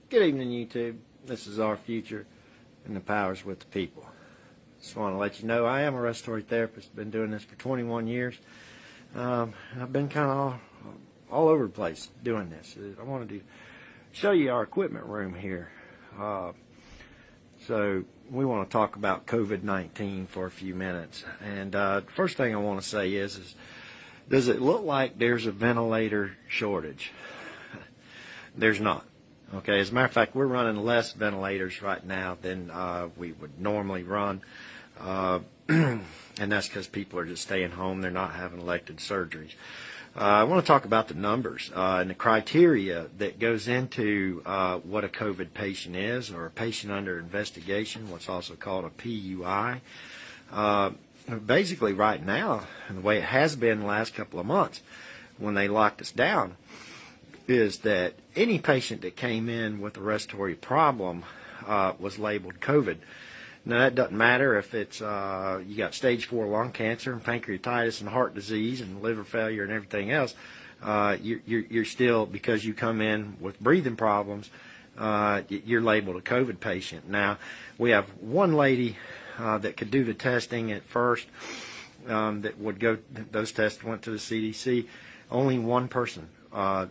Good evening, YouTube. This is our future, and the power's with the people. Just want to let you know I am a respiratory therapist. Been doing this for 21 years. I've been kind of all over the place doing this. I wanted to show you our equipment room here. So we want to talk about COVID-19 for a few minutes. And first thing I want to say is does it look like there's a ventilator shortage? There's not. Okay, as a matter of fact, we're running less ventilators right now than we would normally run. And that's because people are just staying home. They're not having elective surgeries. I want to talk about the numbers and the criteria that goes into what a COVID patient is, or a patient under investigation, what's also called a PUI. Basically, right now, and the way it has been the last couple of months when they locked us down, is that any patient that came in with a respiratory problem was labeled COVID. Now, that doesn't matter if it's you got stage 4 lung cancer and pancreatitis and heart disease and liver failure and everything else. You're still, because you come in with breathing problems, you're labeled a COVID patient. Now, we have one lady that could do the testing at first that would go, those tests went to the CDC. Only one person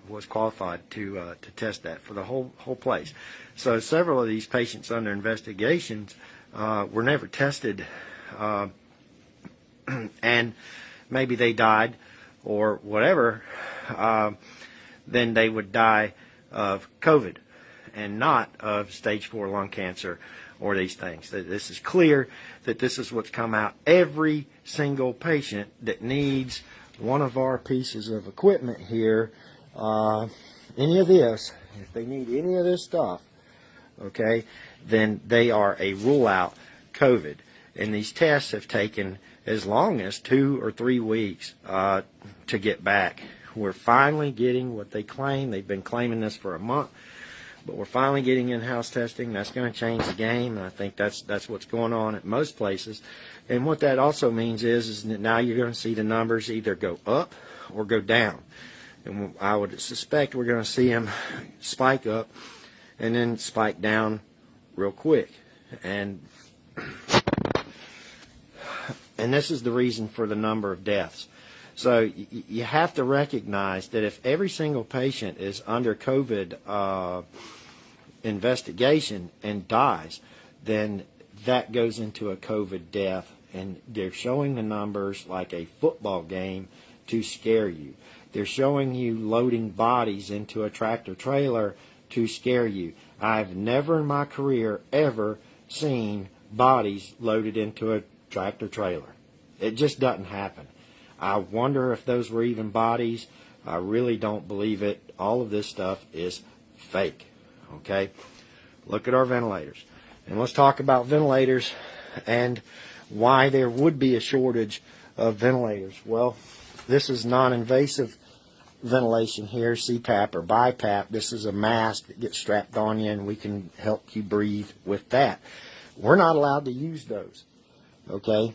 was qualified to test that for the whole place. So several of these patients under investigations were never tested, and maybe they died or whatever. Then they would die of COVID and not of stage 4 lung cancer or these things. This is clear that this is what's come out. Every single patient that needs one of our pieces of equipment here, any of this, if they need any of this stuff, okay, then they are a rule out COVID. And these tests have taken as long as 2 or 3 weeks to get back. We're finally getting what they claim. They've been claiming this for a month, but we're finally getting in-house testing. That's going to change the game, and I think that's what's going on at most places. And what that also means is that now you're going to see the numbers either go up or go down. And I would suspect we're going to see them spike up and then spike down real quick. And this is the reason for the number of deaths. So you have to recognize that if every single patient is under COVID investigation and dies, then that goes into a COVID death. And they're showing the numbers like a football game to scare you. They're showing you loading bodies into a tractor trailer to scare you. I've never in my career ever seen bodies loaded into a tractor trailer. It just doesn't happen. I wonder if those were even bodies. I really don't believe it. All of this stuff is fake. Okay? Look at our ventilators. And let's talk about ventilators and why there would be a shortage of ventilators. Well, this is non-invasive ventilation here, CPAP or BiPAP. This is a mask that gets strapped on you, and we can help you breathe with that. We're not allowed to use those. Okay?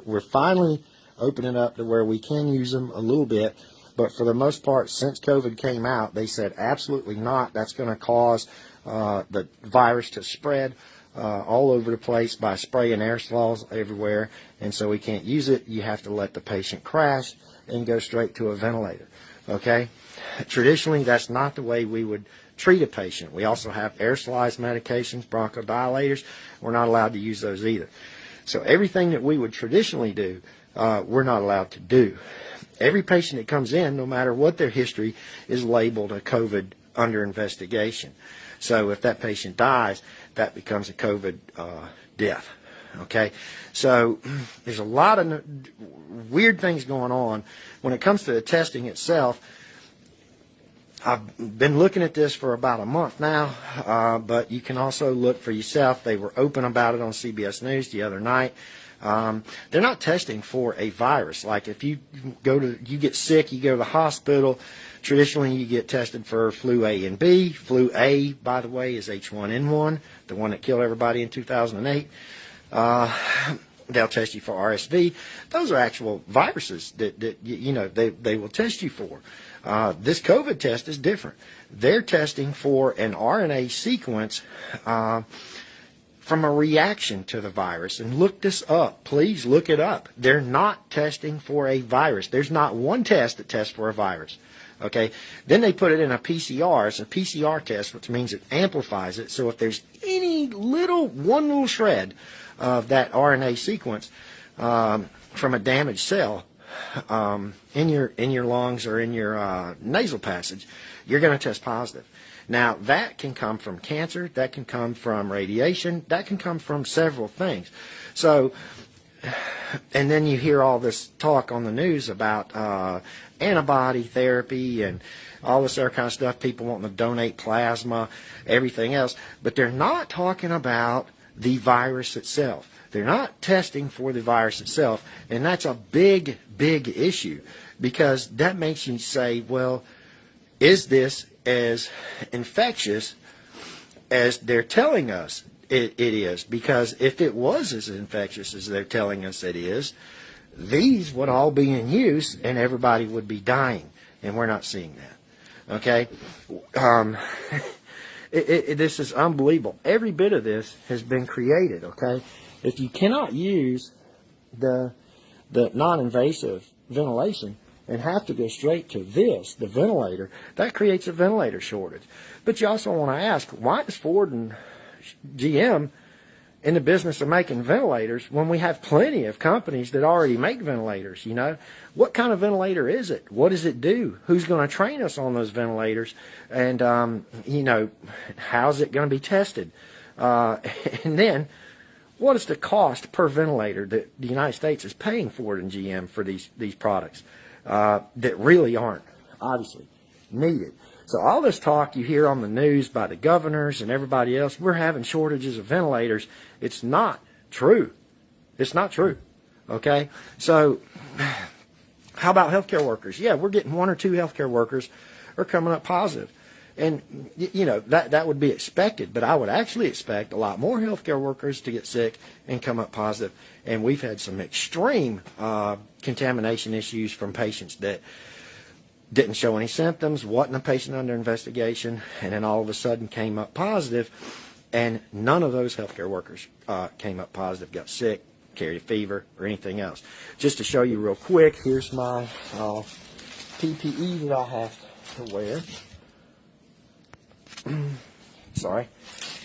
We're finally opening up to where we can use them a little bit, but for the most part, since COVID came out, they said absolutely not. That's going to cause the virus to spread all over the place by spraying aerosols everywhere, and so we can't use it. You have to let the patient crash and go straight to a ventilator. Okay? Traditionally, that's not the way we would treat a patient. We also have aerosolized medications, bronchodilators. We're not allowed to use those either. So everything that we would traditionally do, we're not allowed to do. Every patient that comes in, no matter what their history, is labeled a COVID under investigation. So if that patient dies, that becomes a COVID death. Okay? So there's a lot of weird things going on. When it comes to the testing itself, I've been looking at this for about a month now, but you can also look for yourself. They were open about it on CBS News the other night. They're not testing for a virus. Like if you get sick, you go to the hospital. Traditionally, you get tested for flu A and B. Flu A, by the way, is H1N1, the one that killed everybody in 2008. They'll test you for RSV. Those are actual viruses that they will test you for. This COVID test is different. They're testing for an RNA sequence from a reaction to the virus. And look this up. Please look it up. They're not testing for a virus. There's not one test that tests for a virus. Okay? Then they put it in a PCR. It's a PCR test, which means it amplifies it. So if there's any one little shred of that RNA sequence from a damaged cell in your lungs or in your nasal passage, you're going to test positive. Now, that can come from cancer, that can come from radiation, that can come from several things. So, and then you hear all this talk on the news about antibody therapy and all this other kind of stuff, people wanting to donate plasma, everything else, but they're not talking about the virus itself. They're not testing for the virus itself, and that's a big, big issue, because that makes you say, well, is this as infectious as they're telling us it is? Because if it was as infectious as they're telling us it is, these would all be in use and everybody would be dying, and we're not seeing that. Okay? This is unbelievable. Every bit of this has been created, okay? If you cannot use the non-invasive ventilation and have to go straight to the ventilator, that creates a ventilator shortage. But you also want to ask, why is Ford and GM in the business of making ventilators when we have plenty of companies that already make ventilators? You know, what kind of ventilator is it? What does it do? Who's going to train us on those ventilators? And, you know, how's it going to be tested? And then, what is the cost per ventilator that the United States is paying Ford and GM for these products that really aren't obviously needed? So all this talk you hear on the news by the governors and everybody else, we're having shortages of ventilators. It's not true. It's not true. Okay? So how about healthcare workers? Yeah, we're getting 1 or 2 healthcare workers are coming up positive. And, you know, that would be expected, but I would actually expect a lot more healthcare workers to get sick and come up positive. And we've had some extreme contamination issues from patients that didn't show any symptoms, wasn't a patient under investigation, and then all of a sudden came up positive, and none of those healthcare workers came up positive, got sick, carried a fever, or anything else. Just to show you real quick, here's my PPE that I have to wear. Sorry.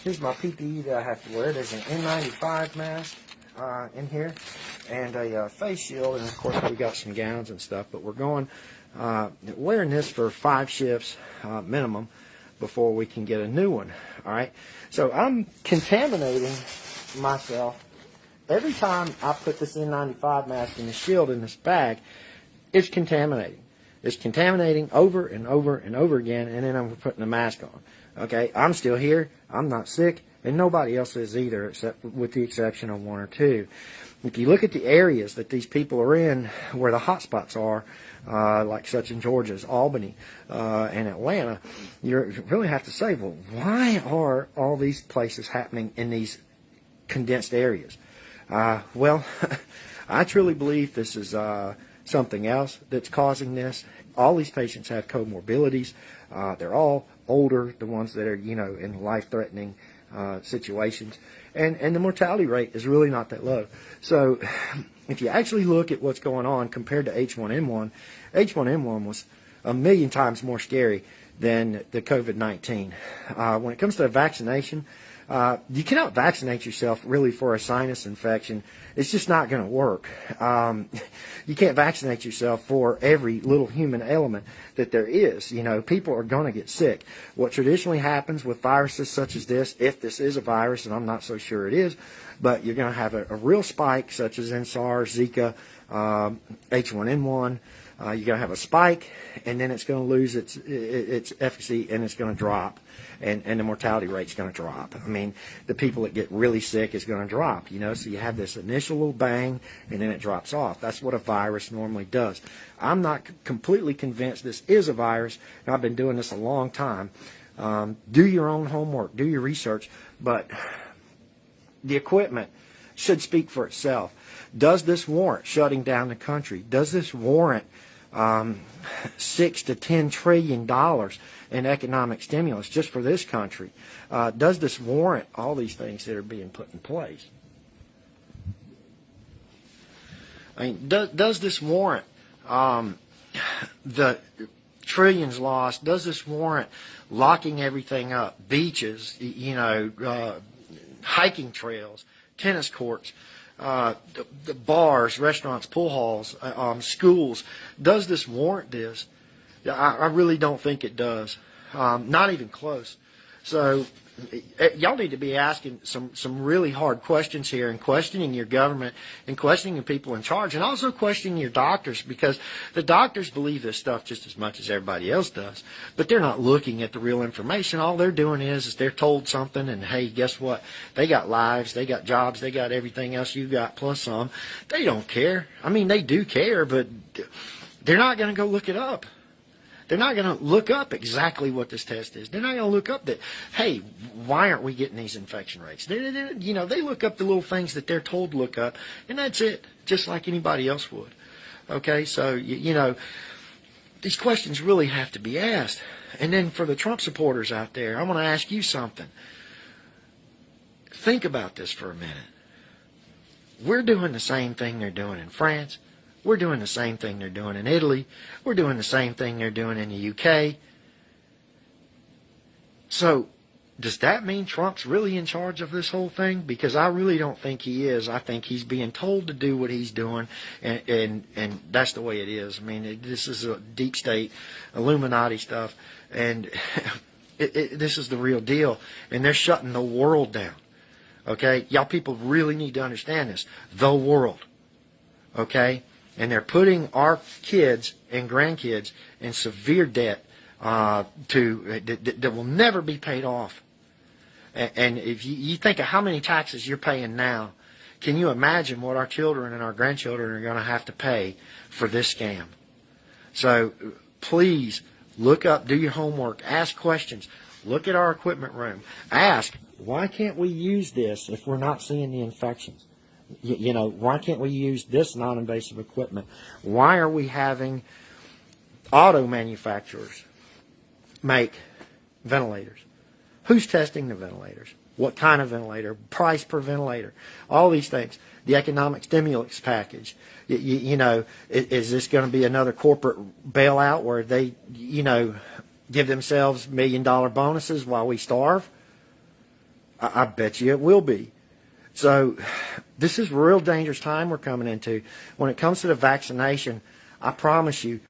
Here's my PPE that I have to wear. There's an N95 mask in here and a face shield, and of course we got some gowns and stuff, but we're going wearing this for 5 shifts minimum before we can get a new one. All right. So I'm contaminating myself every time I put this N95 mask and the shield in this bag. It's contaminating. It's contaminating over and over and over again, and then I'm putting the mask on. Okay, I'm still here, I'm not sick, and nobody else is either, except with the exception of 1 or 2. If you look at the areas that these people are in, where the hot spots are, like such in Georgia's Albany and Atlanta, you really have to say, well, why are all these places happening in these condensed areas? Well, I truly believe this is something else that's causing this. All these patients have comorbidities. They're all older, the ones that are, you know, in life-threatening situations. And the mortality rate is really not that low. So if you actually look at what's going on compared to H1N1, H1N1 was a million times more scary than the COVID-19. When it comes to vaccination, you cannot vaccinate yourself really for a sinus infection. It's just not going to work. You can't vaccinate yourself for every little human ailment that there is. You know, people are going to get sick. What traditionally happens with viruses such as this, if this is a virus, and I'm not so sure it is, but you're going to have a real spike such as in SARS, Zika, H1N1. You're going to have a spike, and then it's going to lose its efficacy, and it's going to drop, and the mortality rate's going to drop. I mean, the people that get really sick is going to drop, you know, so you have this initial little bang, and then it drops off. That's what a virus normally does. I'm not completely convinced this is a virus, and I've been doing this a long time. Do your own homework, do your research, but the equipment should speak for itself. Does this warrant shutting down the country? Does this warrant $6 to $10 trillion in economic stimulus just for this country. Does this warrant all these things that are being put in place? I mean, does this warrant the trillions lost? Does this warrant locking everything up? Beaches, hiking trails, tennis courts, the bars, restaurants, pool halls, schools. Does this warrant this? I really don't think it does. Not even close. So y'all need to be asking some really hard questions here, and questioning your government, and questioning the people in charge, and also questioning your doctors, because the doctors believe this stuff just as much as everybody else does, but they're not looking at the real information. All they're doing is they're told something, and hey, guess what? They got lives, they got jobs, they got everything else you got plus some. They don't care. I mean, they do care, but they're not going to go look it up. They're not going to look up exactly what this test is. They're not going to look up that, hey, why aren't we getting these infection rates? They look up the little things that they're told to look up, and that's it, just like anybody else would. Okay, so, these questions really have to be asked. And then for the Trump supporters out there, I want to ask you something. Think about this for a minute. We're doing the same thing they're doing in France. We're doing the same thing they're doing in Italy. We're doing the same thing they're doing in the UK. So, does that mean Trump's really in charge of this whole thing? Because I really don't think he is. I think he's being told to do what he's doing, and that's the way it is. I mean, this is a deep state, Illuminati stuff, and this is the real deal. And they're shutting the world down. Okay? Y'all people really need to understand this. The world. Okay? And they're putting our kids and grandkids in severe debt that will never be paid off. And if you think of how many taxes you're paying now, can you imagine what our children and our grandchildren are going to have to pay for this scam? So please look up, do your homework, ask questions, look at our equipment room, ask, why can't we use this if we're not seeing the infections? Why can't we use this non-invasive equipment? Why are we having auto manufacturers make ventilators? Who's testing the ventilators? What kind of ventilator? Price per ventilator? All these things. The economic stimulus package. Is this going to be another corporate bailout where they, give themselves $1 million bonuses while we starve? I bet you it will be. So this is a real dangerous time we're coming into. When it comes to the vaccination, I promise you,